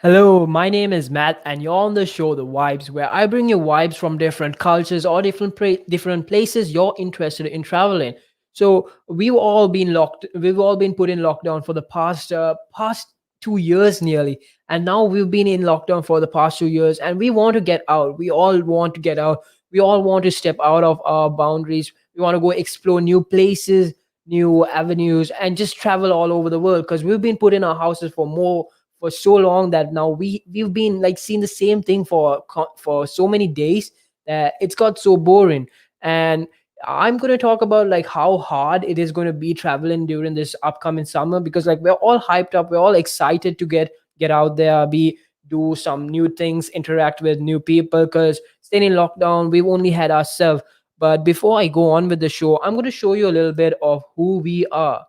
Hello, my name is Matt, and you're on the show The Vibes, where I bring you vibes from different cultures or different places you're interested in traveling. So we've all been put in lockdown for the past 2 years nearly, and now we've been in lockdown for the past 2 years, and we want to get out. We all want to get out. We all want to step out of our boundaries. We want to go explore new places, new avenues, and just travel all over the world because we've been put in our houses for so long that now we've been like seeing the same thing for so many days that it's got so boring. And I'm going to talk about like how hard it is going to be traveling during this upcoming summer, because like we're all hyped up, we're all excited to get out there, be do some new things, interact with new people, because staying in lockdown we've only had ourselves. But before I go on with the show, I'm going to show you a little bit of who we are.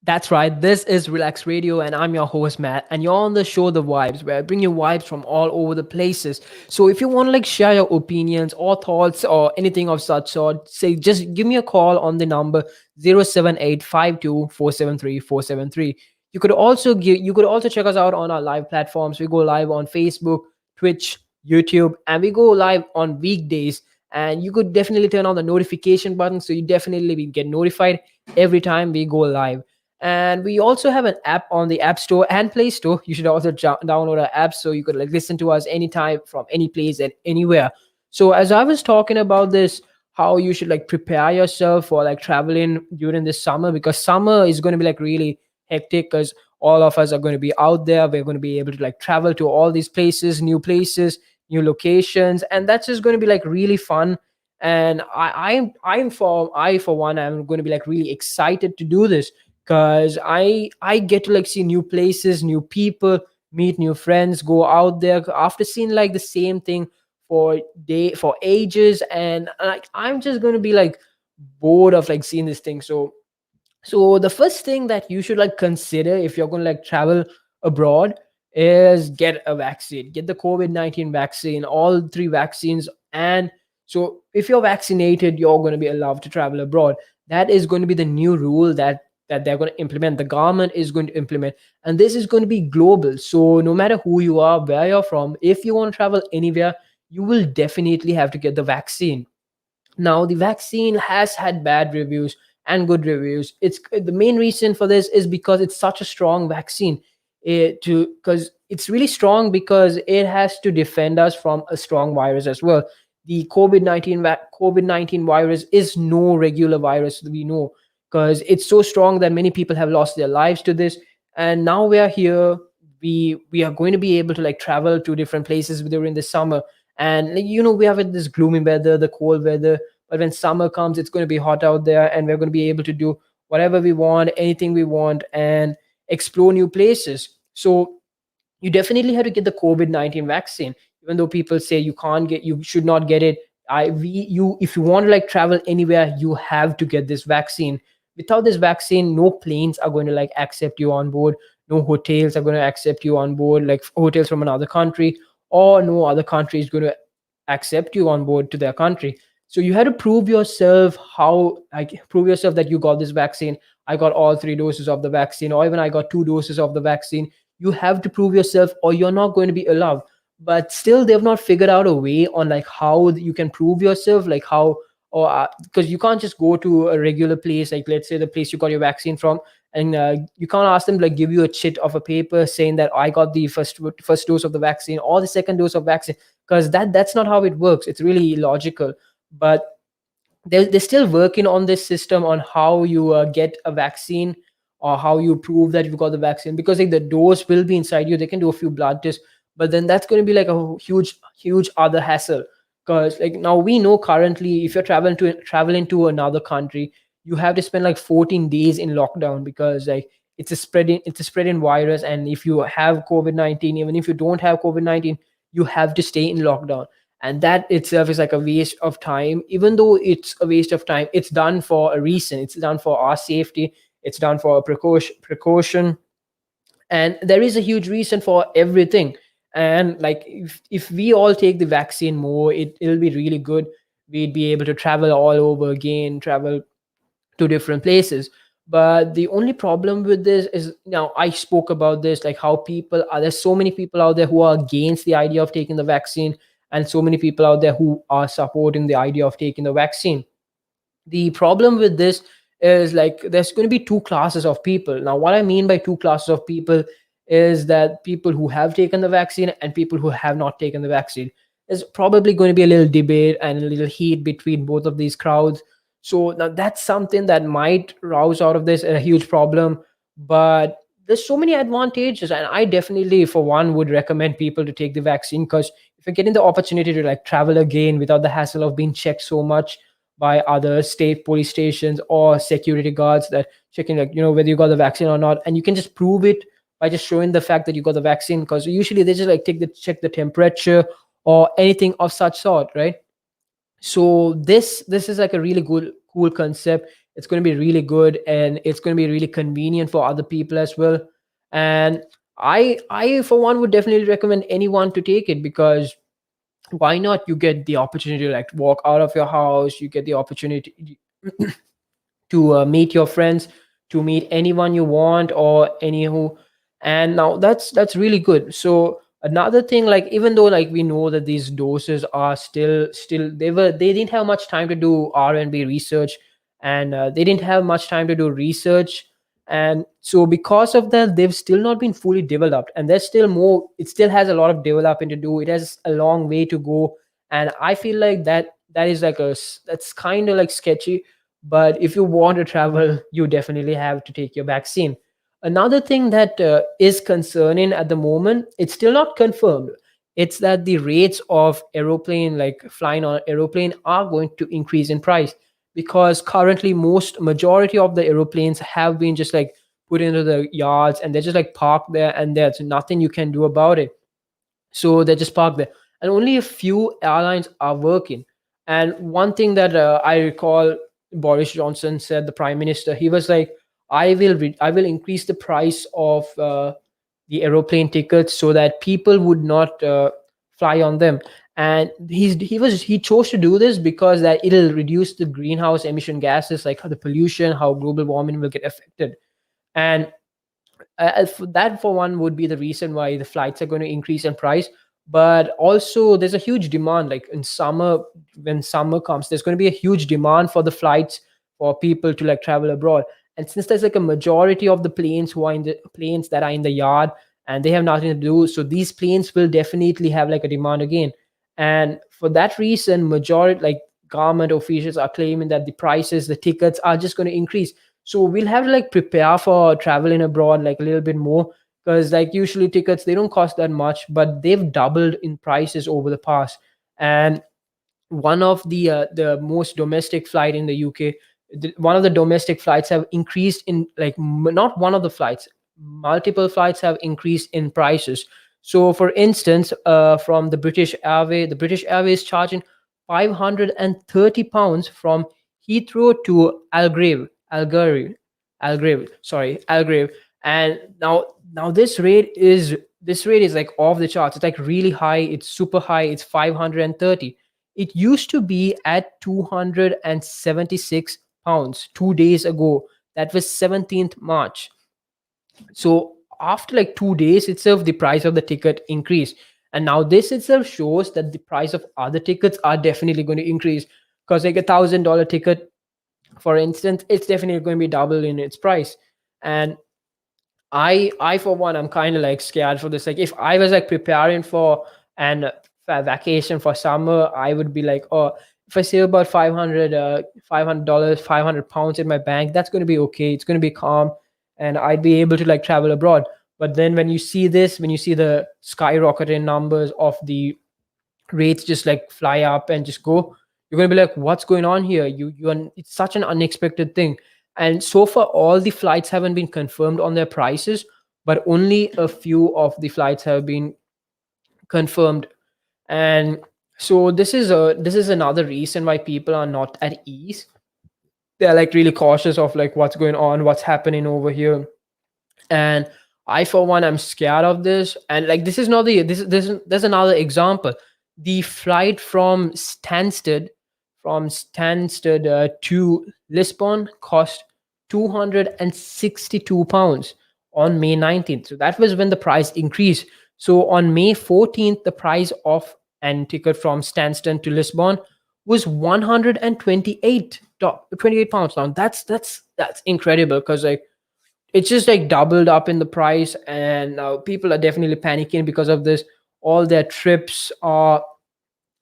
That's right. This is Relax Radio, and I'm your host Matt. And you're on the show The Vibes, where I bring you vibes from all over the places. So if you want to like share your opinions or thoughts or anything of such sort, say just give me a call on the number 07852473473. You could also check us out on our live platforms. We go live on Facebook, Twitch, YouTube, and we go live on weekdays. And you could definitely turn on the notification button so you definitely will get notified every time we go live. And we also have an app on the App Store and Play Store. You should also download our app so you could like listen to us anytime from any place and anywhere. So as I was talking about this, how you should like prepare yourself for like traveling during this summer, because summer is going to be like really hectic, because all of us are going to be out there. We're going to be able to like travel to all these places, new locations, and that's just going to be like really fun. And I for one, I'm going to be like really excited to do this, because I get to like see new places, new people, meet new friends, go out there after seeing like the same thing for ages. And like I'm just going to be like bored of like seeing this thing. So the first thing that you should like consider if you're going to like travel abroad is get a vaccine, get the COVID-19 vaccine, all three vaccines. And so if you're vaccinated, you're going to be allowed to travel abroad. That is going to be the new rule that they're going to implement, the government is going to implement. And this is going to be global, so no matter who you are, where you're from, if you want to travel anywhere, you will definitely have to get the vaccine. Now, the vaccine has had bad reviews and good reviews. It's the main reason for this is because it's such a strong vaccine. Because it's really strong, because it has to defend us from a strong virus as well. The COVID-19 virus is no regular virus, we know, because it's so strong that many people have lost their lives to this. And now we are here. We are going to be able to like travel to different places during the summer. And like, we have this gloomy weather, the cold weather, but when summer comes, it's going to be hot out there, and we're going to be able to do whatever we want, anything we want, and explore new places. So you definitely have to get the COVID-19 vaccine, even though people say you should not get it. If you want to like travel anywhere, you have to get this vaccine. Without this vaccine, no planes are going to like accept you on board. No hotels are going to accept you on board, like hotels from another country, or no other country is going to accept you on board to their country. So you had to prove yourself, prove yourself that you got this vaccine. I got all three doses of the vaccine, or even I got two doses of the vaccine. You have to prove yourself, or you're not going to be allowed. But still, they've not figured out a way on like how you can prove yourself, like how, or because you can't just go to a regular place, like let's say the place you got your vaccine from, and you can't ask them to like give you a chit of a paper saying that I got the first dose of the vaccine or the second dose of vaccine, because that's not how it works. It's really illogical. But they're still working on this system on how you get a vaccine, or how you prove that you've got the vaccine, because like the dose will be inside you. They can do a few blood tests, but then that's going to be like a huge other hassle. Because like now we know currently, if you're traveling to another country, you have to spend like 14 days in lockdown, because like it's a spreading virus, and if you have COVID-19, even if you don't have COVID-19, you have to stay in lockdown. And that itself is like a waste of time. Even though it's a waste of time, it's done for a reason. It's done for our safety, it's done for a precaution, and there is a huge reason for everything. And like if we all take the vaccine more, it'll be really good. We'd be able to travel all over again, travel to different places. But the only problem with this is, now I spoke about this, like how people are, there's so many people out there who are against the idea of taking the vaccine, and so many people out there who are supporting the idea of taking the vaccine. The problem with this is, like, there's going to be two classes of people. Now what I mean by two classes of people is that people who have taken the vaccine and people who have not taken the vaccine. There's probably going to be a little debate and a little heat between both of these crowds. So now that's something that might rouse out of this a huge problem. But there's so many advantages, and I definitely for one would recommend people to take the vaccine, because if you're getting the opportunity to like travel again without the hassle of being checked so much by other state police stations or security guards that checking, like, whether you got the vaccine or not, and you can just prove it by just showing the fact that you got the vaccine, because usually they just like check the temperature or anything of such sort, right? So this is like a really good cool concept. It's going to be really good, and it's going to be really convenient for other people as well. And I for one would definitely recommend anyone to take it, because why not? You get the opportunity to like walk out of your house, you get the opportunity to meet your friends, to meet anyone you want or anywho. And now that's really good. So another thing, like, even though like we know that these doses are still they didn't have much time to do R&B research, and they didn't have much time to do research. And so because of that, they've still not been fully developed, and there's still more. It still has a lot of developing to do. It has a long way to go. And I feel like that is like that's kind of like sketchy. But if you want to travel, you definitely have to take your vaccine. Another thing that is concerning at the moment, it's still not confirmed. It's that the rates of aeroplane, like flying on aeroplane, are going to increase in price, because currently most majority of the aeroplanes have been just like put into the yards, and they're just like parked there, and there's nothing you can do about it. So they're just parked there, and only a few airlines are working. And one thing that I recall, Boris Johnson said, the prime minister, he was like, I will increase the price of the aeroplane tickets so that people would not fly on them. And he chose to do this because that it'll reduce the greenhouse emission gases, like how the pollution, how global warming will get affected. And that for one would be the reason why the flights are going to increase in price. But also there's a huge demand, like in summer, when summer comes, there's going to be a huge demand for the flights, for people to like travel abroad. And since there's like a majority of the planes who are in the planes that are in the yard, and they have nothing to do, so these planes will definitely have like a demand again. And for that reason, majority, like, government officials are claiming that the prices, the tickets are just going to increase. So we'll have to like prepare for traveling abroad like a little bit more, because like usually tickets, they don't cost that much, but they've doubled in prices over the past. And one of the most domestic flight in the UK, one of the domestic flights have increased in like not one of the flights, multiple flights have increased in prices. So for instance, from the British Airways charging 530 pounds from Heathrow to Algrave. And now this rate is like off the charts. It's like really high, it's super high, it's 530. It used to be at 276 pounds 2 days ago. That was 17th March. So after like 2 days itself, the price of the ticket increased. And now this itself shows that the price of other tickets are definitely going to increase, because like $1,000 ticket, for instance, it's definitely going to be double in its price. And I for one, I'm kind of like scared for this. Like if I was like preparing for an vacation for summer, I would be like, oh, if I save about 500 $500, 500 pounds in my bank, that's going to be okay. It's going to be calm, and I'd be able to like travel abroad. But then when you see this, when you see the skyrocketing numbers of the rates just like fly up and just go, You're going to be like, what's going on here? It's such an unexpected thing. And so far all the flights haven't been confirmed on their prices, but only a few of the flights have been confirmed. And so this is another reason why people are not at ease. They're like really cautious of like what's going on, what's happening over here. And I for one, I'm scared of this. And like this is not the this there's another example. The flight from Stansted to Lisbon cost 262 pounds on May 19th. So that was when the price increased. So on May 14th, the price of an ticket from Stansted to Lisbon was 128 pounds. Now that's incredible, because like it's just like doubled up in the price, and now people are definitely panicking because of this. All their trips are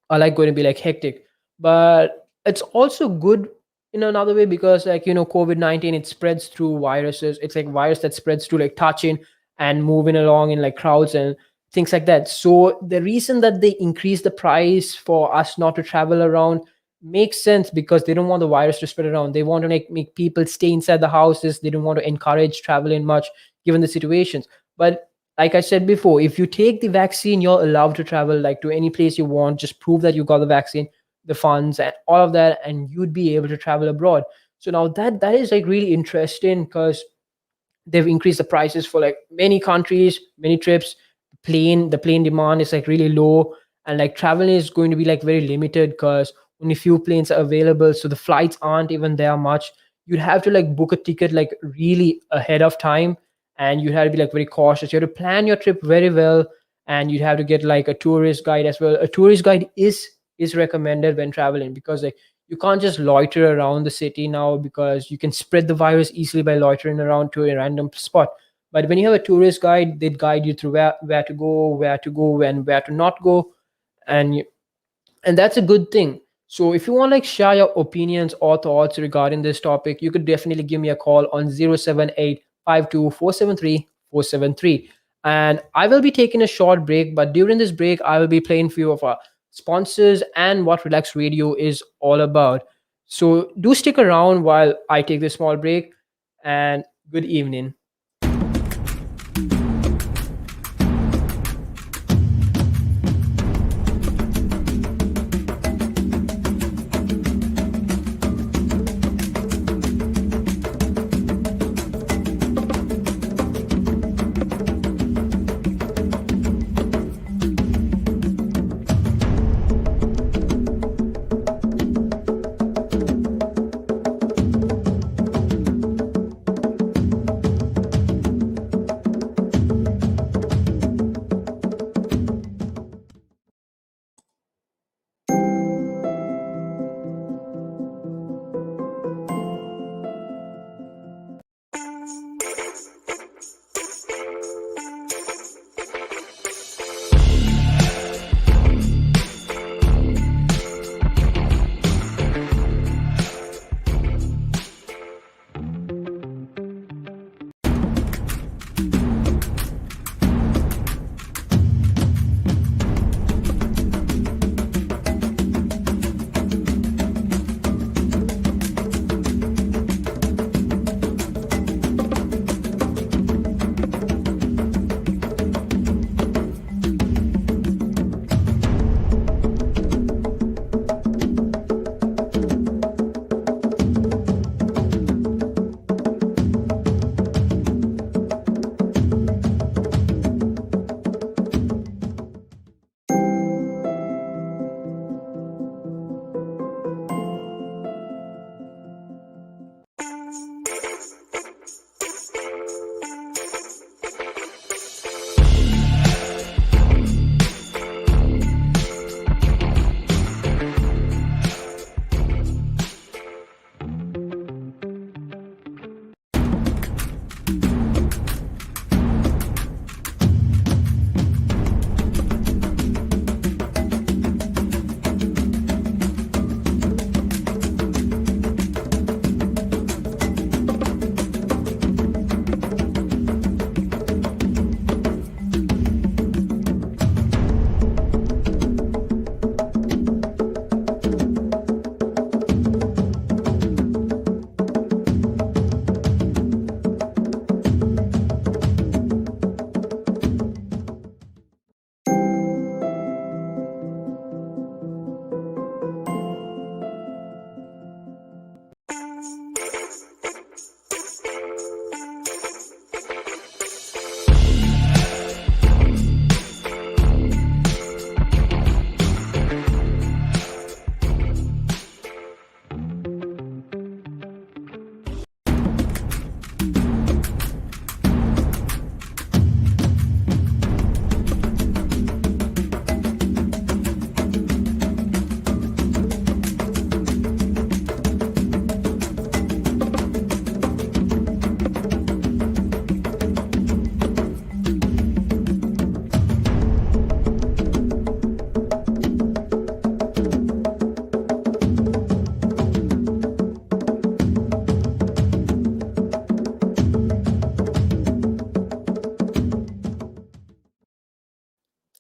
like going to be like hectic. But it's also good in another way, because like COVID-19, it spreads through viruses. It's like virus that spreads through like touching and moving along in like crowds and things like that. So the reason that they increase the price for us not to travel around makes sense, because they don't want the virus to spread around. They want to make people stay inside the houses. They don't want to encourage traveling much given the situations. But like I said before, if you take the vaccine, you're allowed to travel like to any place you want. Just prove that you got the vaccine, the funds, and all of that, and you'd be able to travel abroad. So now that is like really interesting, because they've increased the prices for like many countries, many trips. The plane demand is like really low, and like traveling is going to be like very limited, because only few planes are available. So the flights aren't even there much. You'd have to like book a ticket like really ahead of time, and you have to be like very cautious. You have to plan your trip very well, and you'd have to get like a tourist guide as well. A tourist guide is recommended when traveling, because like you can't just loiter around the city now, because you can spread the virus easily by loitering around to a random spot. But when you have a tourist guide, they guide you through where to go and where to not go. And you, and that's a good thing. So if you want like share your opinions or thoughts regarding this topic, you could definitely give me a call on 078 52 473 473. And I will be taking a short break, but during this break I will be playing few of our sponsors and what Relax Radio is all about. So do stick around while I take this small break, and good evening.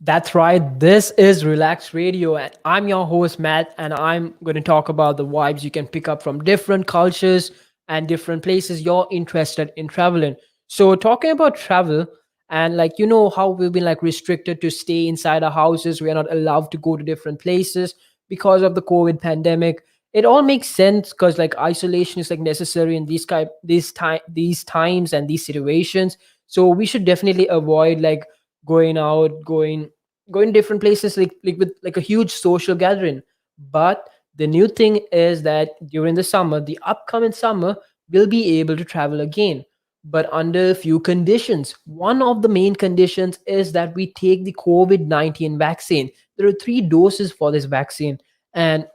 That's right. This is Relax Radio, and I'm your host, Matt, and I'm going to talk about the vibes you can pick up from different cultures and different places you're interested in traveling. So, talking about travel, and like, how we've been like restricted to stay inside our houses, we are not allowed to go to different places because of the COVID pandemic. It all makes sense because like isolation is like necessary in these times and these situations. So we should definitely avoid like going out, going different places like with like a huge social gathering. But the new thing is that during the summer, the upcoming summer, we'll be able to travel again, but under a few conditions. One of the main conditions is that we take the COVID-19 vaccine. There are 3 doses for this vaccine, and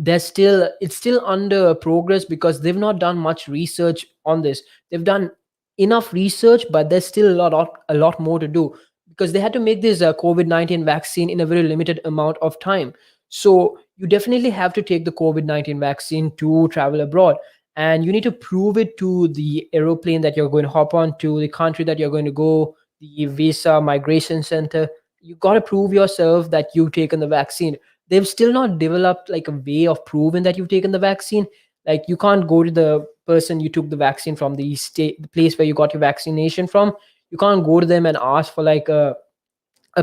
it's still under progress because they've not done much research on this. They've done enough research, but there's still a lot more to do because they had to make this COVID-19 vaccine in a very limited amount of time. So you definitely have to take the COVID-19 vaccine to travel abroad, and you need to prove it to the aeroplane that you're going to hop on, to the country that you're going to go, the visa migration center. You got to prove yourself that you've taken the vaccine. They've still not developed like a way of proving that you've taken the vaccine. Like you can't go to the person you took the vaccine from, the state, the place where you got your vaccination from. You can't go to them and ask for like a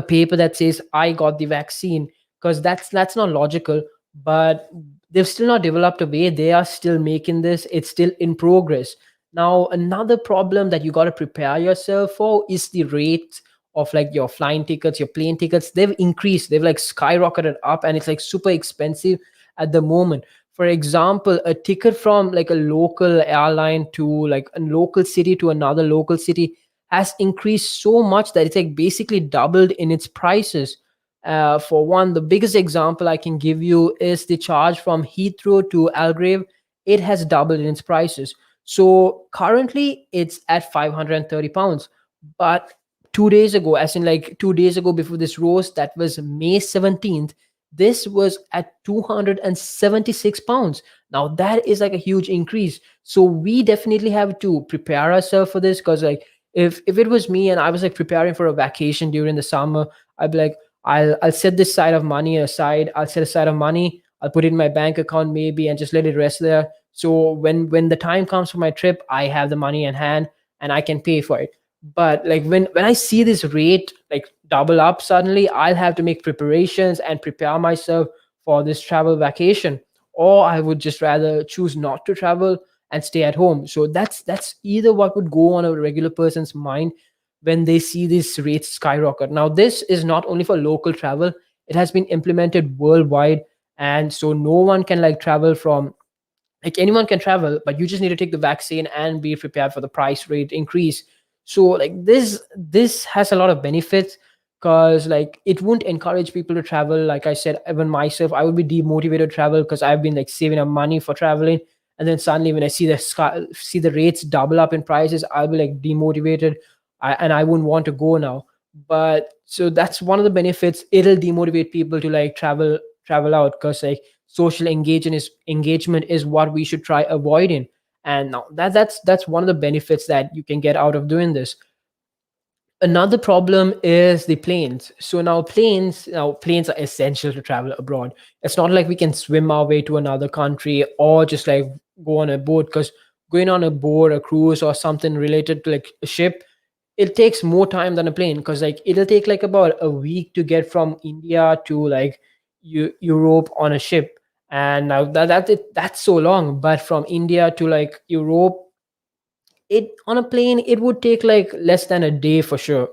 paper that says I got the vaccine, because that's not logical. But they've still not developed a way. They are still making this. It's still in progress. Now another problem that you got to prepare yourself for is the rate of like your flying tickets, your plane tickets. They've increased, they've like skyrocketed up, and it's like super expensive at the moment. For example, a ticket from like a local airline to like a local city to another local city has increased so much that it's like basically doubled in its prices. For one, the biggest example I can give you is the charge from Heathrow to Algrave. It has doubled in its prices. So currently it's at £530. But 2 days ago, as in like 2 days ago before this roast, that was May 17th, this was at £276. Now that is like a huge increase. So we definitely have to prepare ourselves for this, because like if it was me and I was like preparing for a vacation during the summer, I'd be like, I'll set this side of money aside. I'll set aside of money. I'll put it in my bank account maybe and just let it rest there. So when the time comes for my trip, I have the money in hand and I can pay for it. But like when I see this rate like double up suddenly, I'll have to make preparations and prepare myself for this travel vacation. Or I would just rather choose not to travel and stay at home. So that's either what would go on a regular person's mind when they see these rates skyrocket. Now, this is not only for local travel, it has been implemented worldwide. And so no one can like travel from, like anyone can travel, but you just need to take the vaccine and be prepared for the price rate increase. So like this has a lot of benefits, because like it won't encourage people to travel. Like I said, even myself, I would be demotivated to travel because I've been like saving up money for traveling, and then suddenly when I see the rates double up in prices, I'll be like demotivated. And I wouldn't want to go now. But so that's one of the benefits. It'll demotivate people to like travel out, because like social engagement is what we should try avoiding. And now that's one of the benefits that you can get out of doing this. Another problem is the planes. So now planes are essential to travel abroad. It's not like we can swim our way to another country or just like go on a boat, because going on a boat, a cruise, or something related to like a ship, it takes more time than a plane, because like it'll take like about a week to get from India to like Europe on a ship. And now that's so long. But from India to like Europe, it on a plane it would take like less than a day for sure.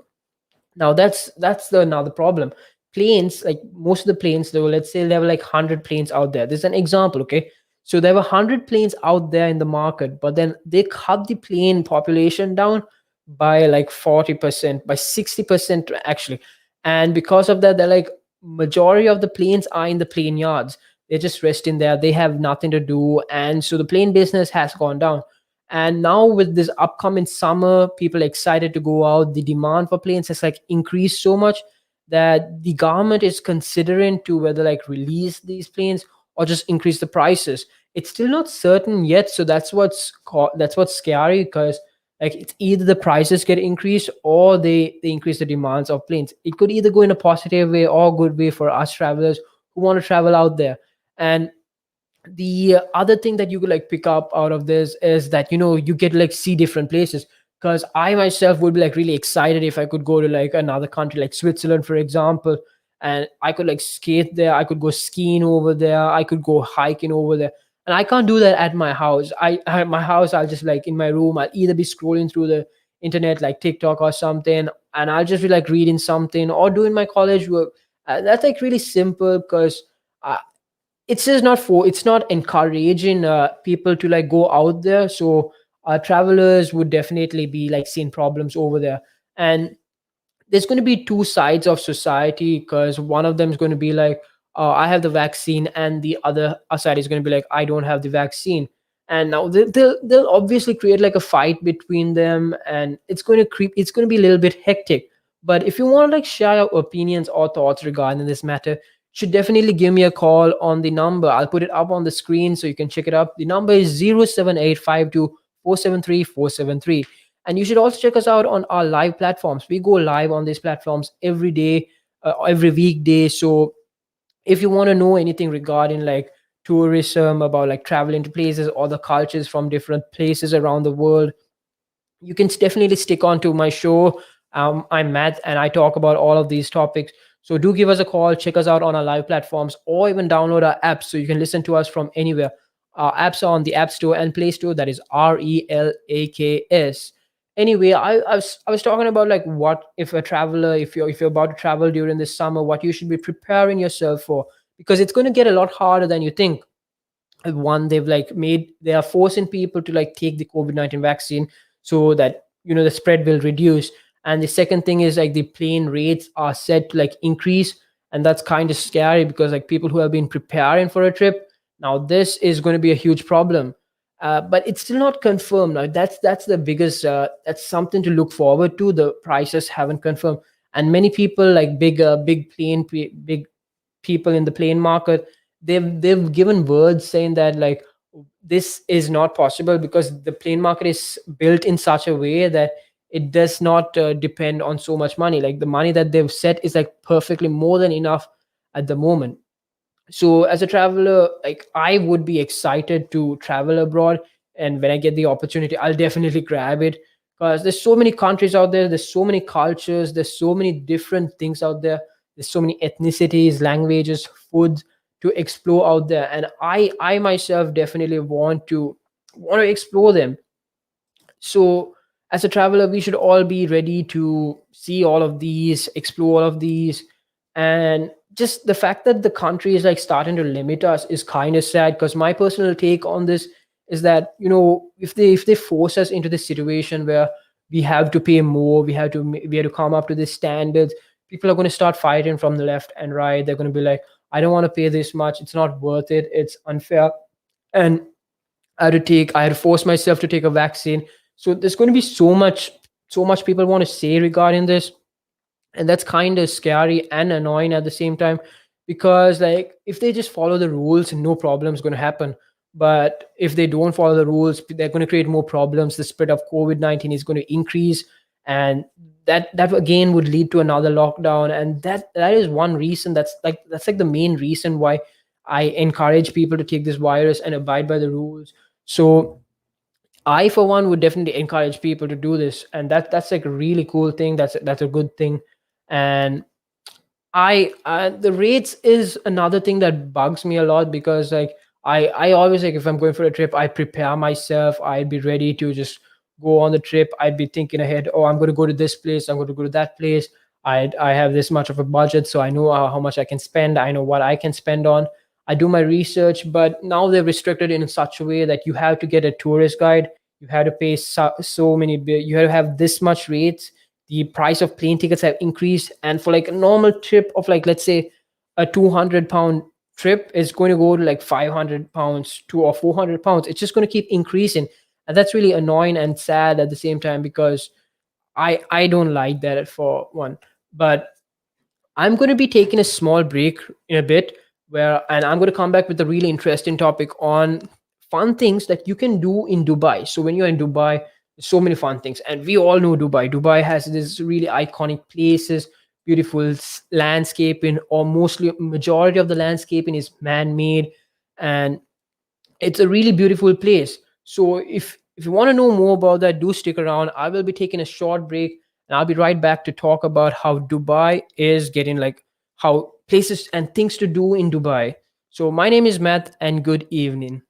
Now that's the another problem. Planes, like most of the planes, though, let's say there were like 100 planes out there. This is an example, okay? So there were 100 planes out there in the market, but then they cut the plane population down by like 40%, by 60% actually. And because of that, they're like majority of the planes are in the plane yards. They're just resting there. They have nothing to do. And so the plane business has gone down. And now with this upcoming summer, people are excited to go out. The demand for planes has like increased so much that the government is considering to whether like release these planes or just increase the prices. It's still not certain yet, so that's what's scary, because Like it's either the prices get increased or they increase the demands of planes. It could either go in a positive way or good way for us travelers who want to travel out there. And the other thing that you could like pick up out of this is that you get like see different places. Because I myself would be like really excited if I could go to like another country like Switzerland, for example, and I could like skate there, I could go skiing over there, I could go hiking over there. And I can't do that at my house. At my house, I'll just like in my room, I'll either be scrolling through the internet like TikTok or something, and I'll just be like reading something or doing my college work. That's like really simple because it's just not for it's not encouraging people to like go out there. So travelers would definitely be like seeing problems over there. And there's going to be two sides of society, because one of them is going to be like, I have the vaccine, and the other side is going to be like, I don't have the vaccine. And now they'll obviously create like a fight between them, and it's going to be a little bit hectic. But if you want to like share your opinions or thoughts regarding this matter, should definitely give me a call on the number. I'll put it up on the screen so you can check it up. The number is 07852 473 473. And you should also check us out on our live platforms. We go live on these platforms every day, every weekday. So if you want to know anything regarding like tourism, about like traveling to places or the cultures from different places around the world, you can definitely stick on to my show. I'm Matt, and I talk about all of these topics. So do give us a call, check us out on our live platforms, or even download our apps so you can listen to us from anywhere. Our apps are on the App Store and Play Store. That is RELAKS. Anyway, I was talking about like what if a traveler, if you're about to travel during this summer, what you should be preparing yourself for, because it's going to get a lot harder than you think. One, they are forcing people to like take the COVID-19 vaccine so that the spread will reduce. And the second thing is like the plane rates are set to like increase, and that's kind of scary because like people who have been preparing for a trip, now this is going to be a huge problem. But it's still not confirmed. Now that's the biggest that's something to look forward to. The prices haven't confirmed, and many people like big people in the plane market, they've given words saying that like this is not possible because the plane market is built in such a way that it does not depend on so much money. Like the money that they've set is like perfectly more than enough at the moment. So as a traveler, like I would be excited to travel abroad, and when I get the opportunity, I'll definitely grab it, because there's so many countries out there, there's so many cultures, there's so many different things out there, there's so many ethnicities, languages, foods to explore out there. And I myself definitely want to explore them. So as a traveler, we should all be ready to see all of these, explore all of these. And just the fact that the country is like starting to limit us is kind of sad, because my personal take on this is that if they force us into this situation where we have to pay more, we have to come up to the standards, people are going to start fighting from the left and right. They're going to be like, I don't want to pay this much, it's not worth it, it's unfair. And I had to force myself to take a vaccine. So there's going to be so much people want to say regarding this. And that's kind of scary and annoying at the same time, because like if they just follow the rules, no problem's going to happen. But if they don't follow the rules, they're going to create more problems. The spread of COVID-19 is going to increase, and that again would lead to another lockdown. And that is one reason, that's like the main reason why I encourage people to take this virus and abide by the rules. So I, for one, would definitely encourage people to do this, and that's like a really cool thing. That's a good thing. And the rates is another thing that bugs me a lot, because like I always, like if I'm going for a trip, I prepare myself. I'd be ready to just go on the trip. I'd be thinking ahead. Oh, I'm going to go to this place. I'm going to go to that place. I have this much of a budget, so I know how much I can spend. I know what I can spend on. I do my research. But now they're restricted in such a way that you have to get a tourist guide. You have to pay so many. You have to have this much rates. The price of plane tickets have increased, and for like a normal trip of like, let's say, a 200 pound trip is going to go to like 500 pounds, 2 or 400 pounds. It's just going to keep increasing, and that's really annoying and sad at the same time, because I don't like that for one. But I'm going to be taking a small break in a bit, and I'm going to come back with a really interesting topic on fun things that you can do in Dubai. So when you're in Dubai, so many fun things. And we all know Dubai has this really iconic places, beautiful landscaping, or mostly majority of the landscaping is man-made, and it's a really beautiful place. So if you want to know more about that, do stick around. I will be taking a short break, and I'll be right back to talk about how Dubai is getting, like, how places and things to do in Dubai. So my name is Matt, and good evening.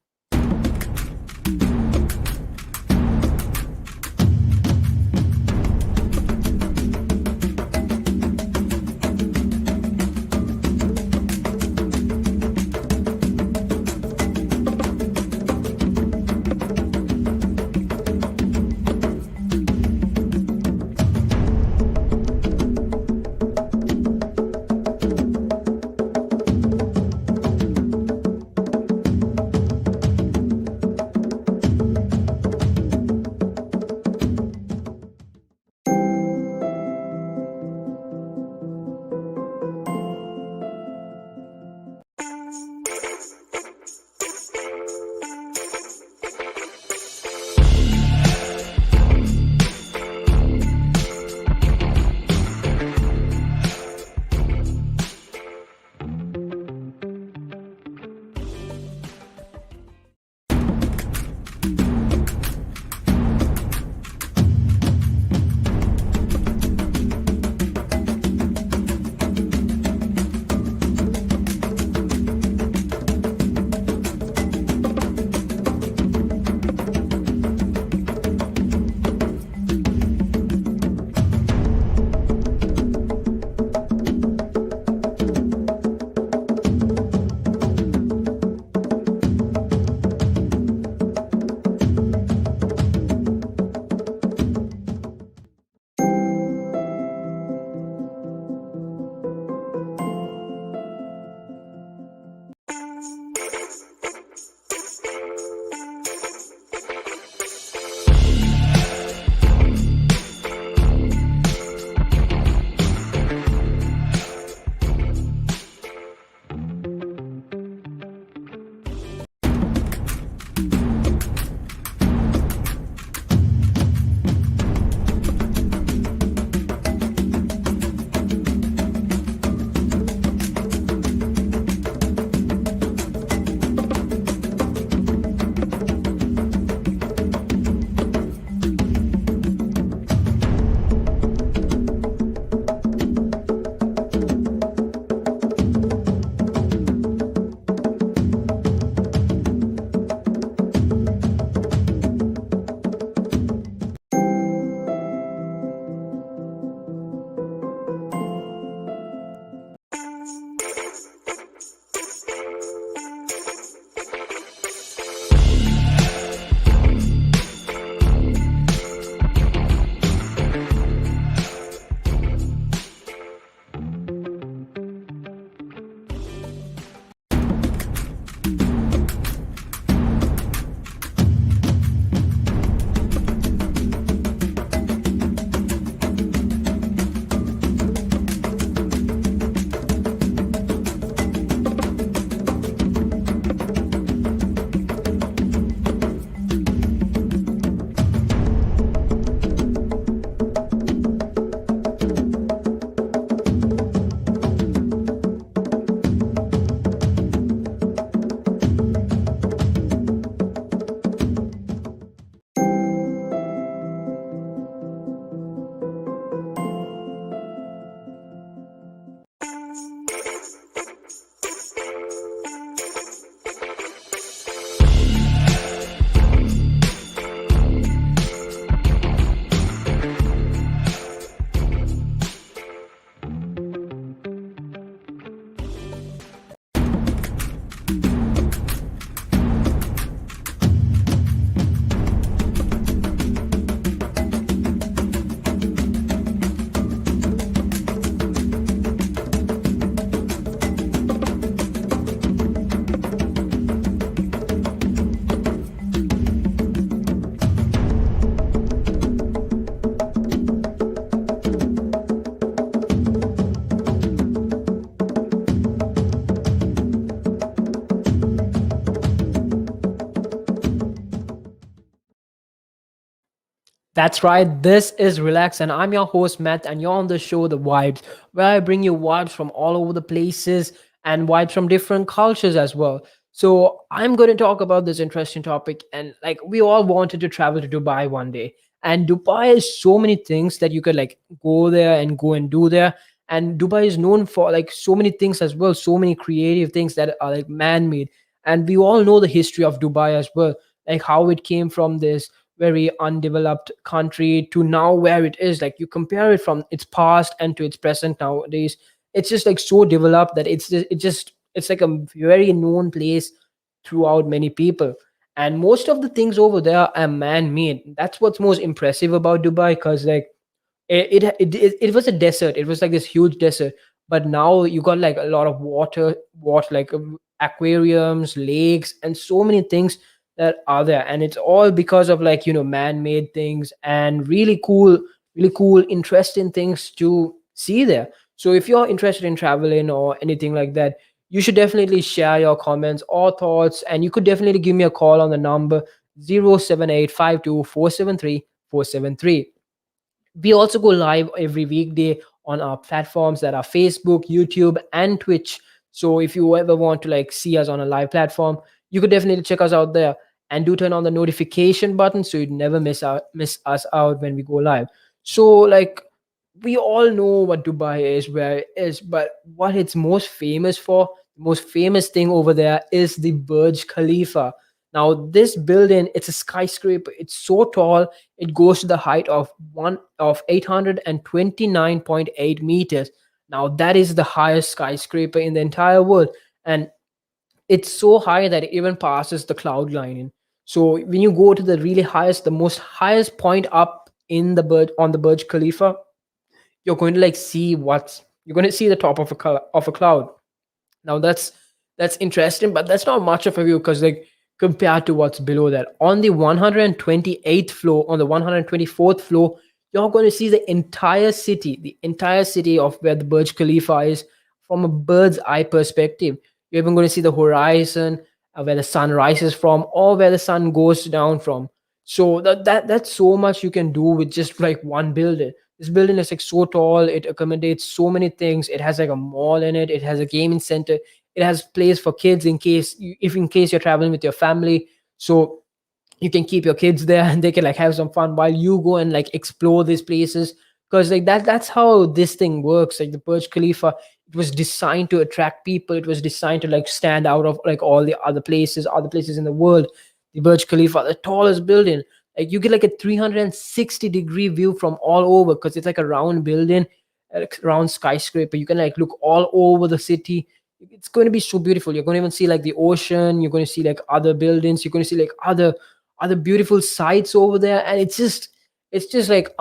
That's right. This is Relax, and I'm your host, Matt, and you're on the show, The Vibes, where I bring you vibes from all over the places and vibes from different cultures as well. So, I'm going to talk about this interesting topic. And like, we all wanted to travel to Dubai one day. And Dubai is so many things that you could like go there and go and do there. And Dubai is known for like so many things as well, so many creative things that are like man made. And we all know the history of Dubai as well, like how it came from this very undeveloped country to now where it is. Like you compare it from its past and to its present nowadays, it's just like so developed that it's like a very known place throughout many people. And most of the things over there are man-made. That's what's most impressive about Dubai, because like it was a desert. It was like this huge desert, but now you got like a lot of water like aquariums, lakes, and so many things that are there. And it's all because of like man-made things and really cool, interesting things to see there. So if you're interested in traveling or anything like that, you should definitely share your comments or thoughts, and you could definitely give me a call on the number 07852473473. We also go live every weekday on our platforms that are Facebook, YouTube, and Twitch. So if you ever want to like see us on a live platform, you could definitely check us out there, and do turn on the notification button so you'd never miss us out when we go live. So like, we all know what Dubai is, where it is, but what it's most famous for, the most famous thing over there is the Burj Khalifa. Now, this building, it's a skyscraper. It's so tall, it goes to the height of 829.8 meters. Now, that is the highest skyscraper in the entire world. And it's so high that it even passes the cloud lining. So when you go to the really highest, the most highest point up in the Burj Khalifa, you're going to like see what's you're going to see the top of of a cloud. Now that's interesting, but that's not much of a view, because like compared to what's below that, on the 128th floor, on the 124th floor, you're going to see the entire city of where the Burj Khalifa is, from a bird's eye perspective. You're even going to see the horizon, where the sun rises from, or where the sun goes down from. So that's so much you can do with just like one building. This building is like so tall, it accommodates so many things. It has like a mall in it, it has a gaming center, it has place for kids in case if in case you're traveling with your family. So you can keep your kids there and they can like have some fun while you go and like explore these places, because like that's how this thing works. Like the Burj Khalifa, it was designed to attract people. It was designed to like stand out of like all the other places in the world. The Burj Khalifa, the tallest building, like you get like a 360-degree view from all over, because it's like a round building, like round skyscraper. You can like look all over the city. It's going to be so beautiful. You're going to even see like the ocean, you're going to see like other buildings, you're going to see like other beautiful sights over there. And it's just like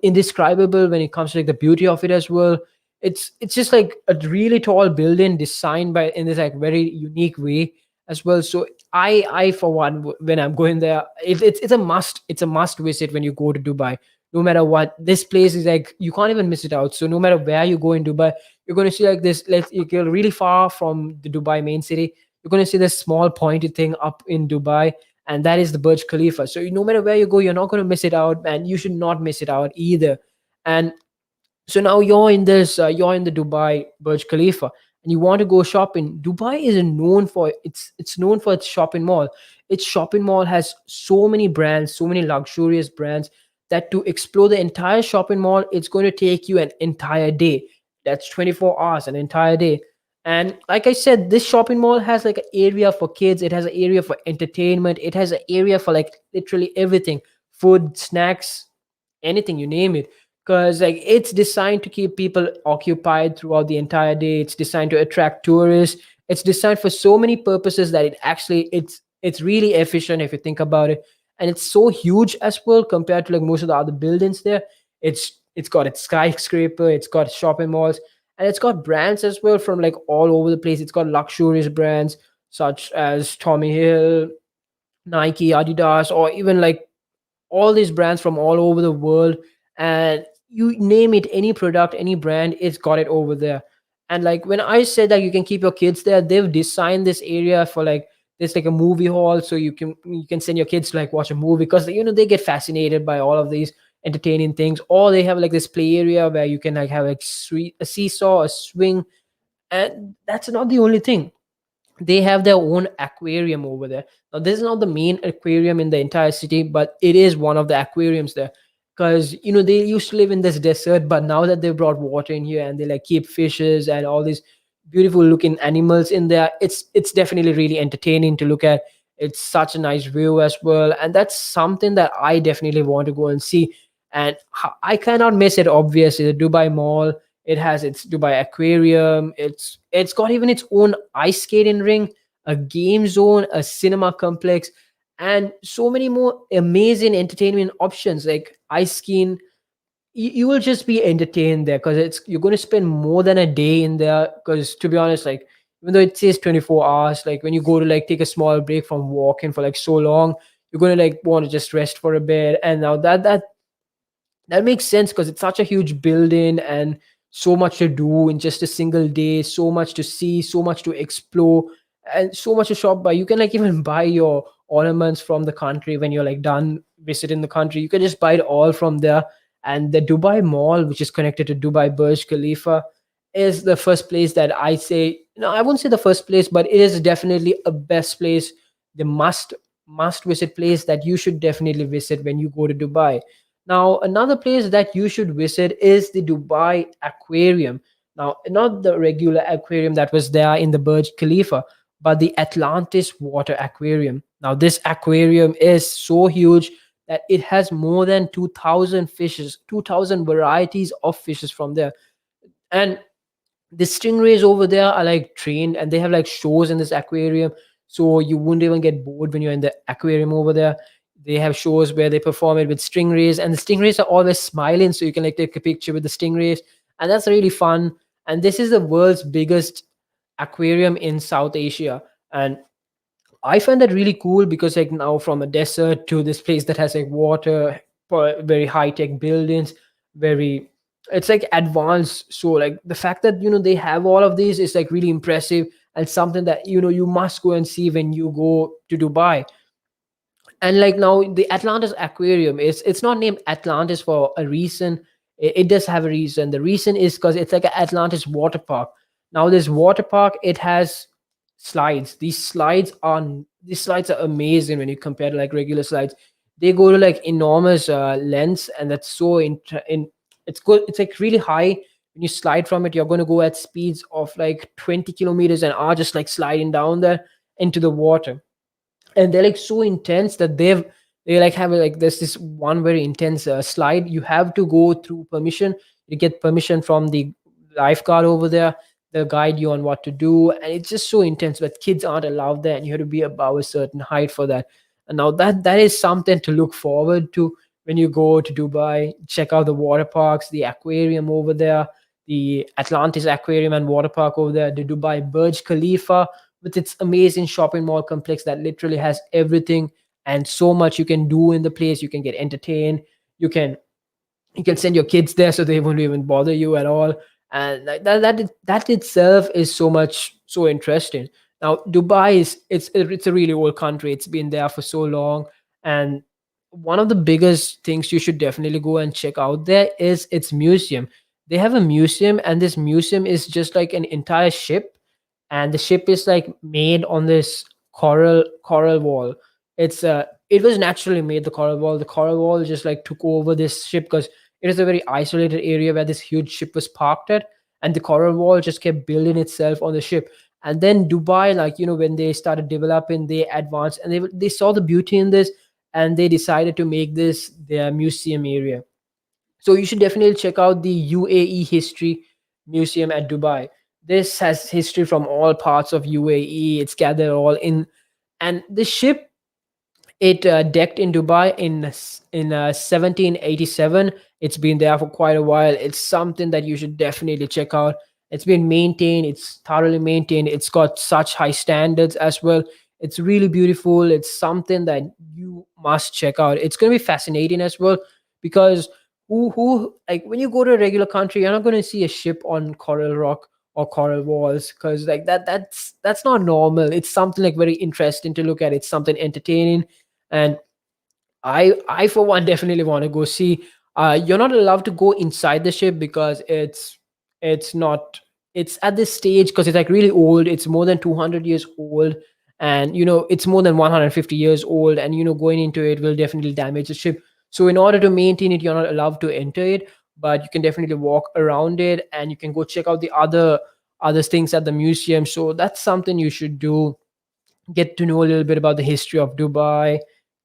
indescribable when it comes to like the beauty of it as well. It's just like a really tall building designed by in this like very unique way as well. So I for one, when I'm going there, it's a must. It's a must visit when you go to Dubai. No matter what, this place is like you can't even miss it out. So no matter where you go in Dubai, you're going to see like this. Like you get really far from the Dubai main city, you're going to see this small pointed thing up in Dubai, and that is the Burj Khalifa. So no matter where you go, you're not going to miss it out, and you should not miss it out either. And so now you're in the Dubai Burj Khalifa, and you want to go shopping. Dubai is known for it's known for its shopping mall. Its shopping mall has so many brands, so many luxurious brands, that to explore the entire shopping mall, it's going to take you an entire day. That's 24 hours, an entire day. And like I said, this shopping mall has like an area for kids, it has an area for entertainment, it has an area for like literally everything: food, snacks, anything, you name it. Because like it's designed to keep people occupied throughout the entire day. It's designed to attract tourists. It's designed for so many purposes that it's really efficient if you think about it. And it's so huge as well compared to like most of the other buildings there. It's got its skyscraper, it's got shopping malls, and it's got brands as well from like all over the place. It's got luxurious brands such as Tommy Hill, Nike, Adidas, or even like all these brands from all over the world. And you name it, any product, any brand, it's got it over there. And like when I said that you can keep your kids there, they've designed this area for like there's like a movie hall, so you can send your kids to like watch a movie, because they get fascinated by all of these entertaining things. Or they have like this play area where you can like have like a seesaw, a swing. And that's not the only thing. They have their own aquarium over there. Now, this is not the main aquarium in the entire city, but it is one of the aquariums there. Because they used to live in this desert, but now that they brought water in here and they like keep fishes and all these beautiful looking animals in there, it's definitely really entertaining to look at. It's such a nice view as well, and that's something that I definitely want to go and see. And I cannot miss it. Obviously, the Dubai Mall, it has its Dubai Aquarium. It's got even its own ice skating ring, a game zone, a cinema complex, and so many more amazing entertainment options like ice skiing. You will just be entertained there, because you're going to spend more than a day in there. Because to be honest, like, even though it says 24 hours, like when you go to like take a small break from walking for like so long, you're going to like want to just rest for a bit. And now that makes sense, because it's such a huge building and so much to do in just a single day, so much to see, so much to explore, and so much to shop by. You can like even buy your ornaments from the country when you're like done visiting the country. You can just buy it all from there. And the Dubai Mall, which is connected to Dubai Burj Khalifa, is the first place that I say. No, I won't say the first place, but it is definitely a best place, the must visit place that you should definitely visit when you go to Dubai. Now, another place that you should visit is the Dubai Aquarium. Now, not the regular aquarium that was there in the Burj Khalifa, but the Atlantis Water Aquarium. Now, this aquarium is so huge that it has more than 2,000 fishes, 2,000 varieties of fishes from there. And the stingrays over there are like trained, and they have like shows in this aquarium, so you wouldn't even get bored when you're in the aquarium over there. They have shows where they perform it with stingrays, and the stingrays are always smiling, so you can like take a picture with the stingrays, and that's really fun. And this is the world's biggest aquarium in South Asia. And I find that really cool, because like now from a desert to this place that has like water, very high tech buildings, very, it's like advanced. So like the fact that they have all of these is like really impressive, and something that you must go and see when you go to Dubai. And like now the Atlantis Aquarium, it's not named Atlantis for a reason. It does have a reason. The reason is because it's like an Atlantis water park. Now this water park, it has slides. These slides are amazing when you compare to like regular slides. They go to like enormous lengths, and that's so it's good. It's like really high. When you slide from it, you're going to go at speeds of like 20 kilometers an hour, just like sliding down there into the water. And they're like so intense that they like have like this one very intense slide. You have to go through permission. You get permission from the lifeguard over there. They'll guide you on what to do, and it's just so intense. But kids aren't allowed there, and you have to be above a certain height for that. And now that is something to look forward to when you go to Dubai. Check out the water parks, the aquarium over there, the Atlantis Aquarium and Water Park over there, the Dubai Burj Khalifa with its amazing shopping mall complex that literally has everything and so much you can do in the place. You can get entertained. You can send your kids there, so they won't even bother you at all. And like that itself is so interesting. Now Dubai is it's a really old country. It's been there for so long. And one of the biggest things you should definitely go and check out there is its museum. They have a museum, and this museum is just like an entire ship, and the ship is like made on this coral wall. It was naturally made, the coral wall. The coral wall just like took over this ship, because it is a very isolated area where this huge ship was parked at, and the coral wall just kept building itself on the ship. And then Dubai, like when they started developing, they advanced, and they saw the beauty in this, and they decided to make this their museum area. So you should definitely check out the UAE History Museum at Dubai. This has history from all parts of UAE. It's gathered all in, and the ship, it decked in Dubai in 1787. It's been there for quite a while. It's something that you should definitely check out. It's been maintained. It's thoroughly maintained. It's got such high standards as well. It's really beautiful. It's something that you must check out. It's going to be fascinating as well, because who like when you go to a regular country, you're not going to see a ship on coral rock or coral walls, because like that's not normal. It's something like very interesting to look at. It's something entertaining. And I for one definitely want to go see. You're not allowed to go inside the ship because it's not it's at this stage because it's like really old. It's more than 200 years old, and it's more than 150 years old, and going into it will definitely damage the ship. So in order to maintain it, you're not allowed to enter it, but you can definitely walk around it, and you can go check out the other things at the museum. So that's something you should do. Get to know a little bit about the history of Dubai.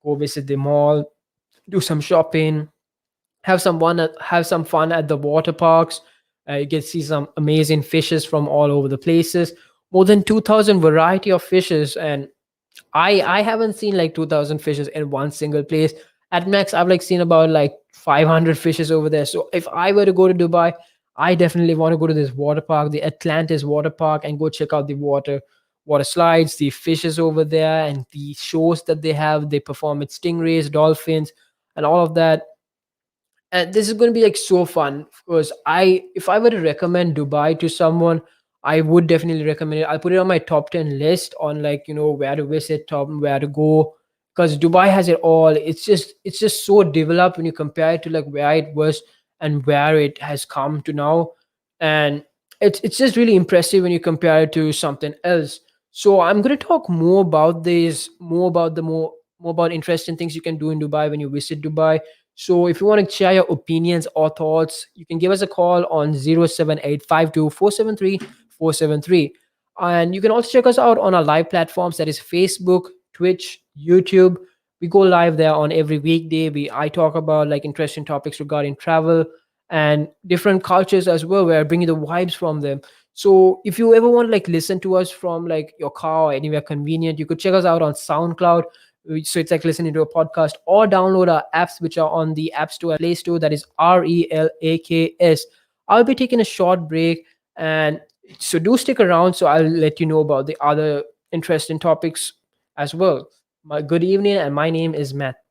Go visit the mall, do some shopping, have some fun at the water parks. You can see some amazing fishes from all over the places. More than 2,000 variety of fishes, and I haven't seen like 2,000 fishes in one single place. At max, I've like seen about like 500 fishes over there. So if I were to go to Dubai, I definitely want to go to this water park, the Atlantis water park, and go check out the water slides, the fishes over there, and the shows that they have. They perform with stingrays, dolphins, and all of that. And this is going to be like so fun because if I were to recommend Dubai to someone, I would definitely recommend it. I'll put it on my top 10 list on like where to visit, top where to go, because Dubai has it all. It's just so developed when you compare it to like where it was and where it has come to now. And it's just really impressive when you compare it to something else. So I'm going to talk more about this, more about interesting things you can do in Dubai when you visit Dubai. So if you want to share your opinions or thoughts, you can give us a call on 07852473473. And you can also check us out on our live platforms, that is Facebook, Twitch, YouTube. We go live there on every weekday. I talk about like interesting topics regarding travel and different cultures as well, where I bring you the vibes from them. So if you ever want to like listen to us from like your car or anywhere convenient, you could check us out on SoundCloud. So it's like listening to a podcast, or download our apps which are on the App Store and Play Store. That is RELAKS. I'll be taking a short break, and so do stick around. So I'll let you know about the other interesting topics as well. My good evening, and my name is Matt.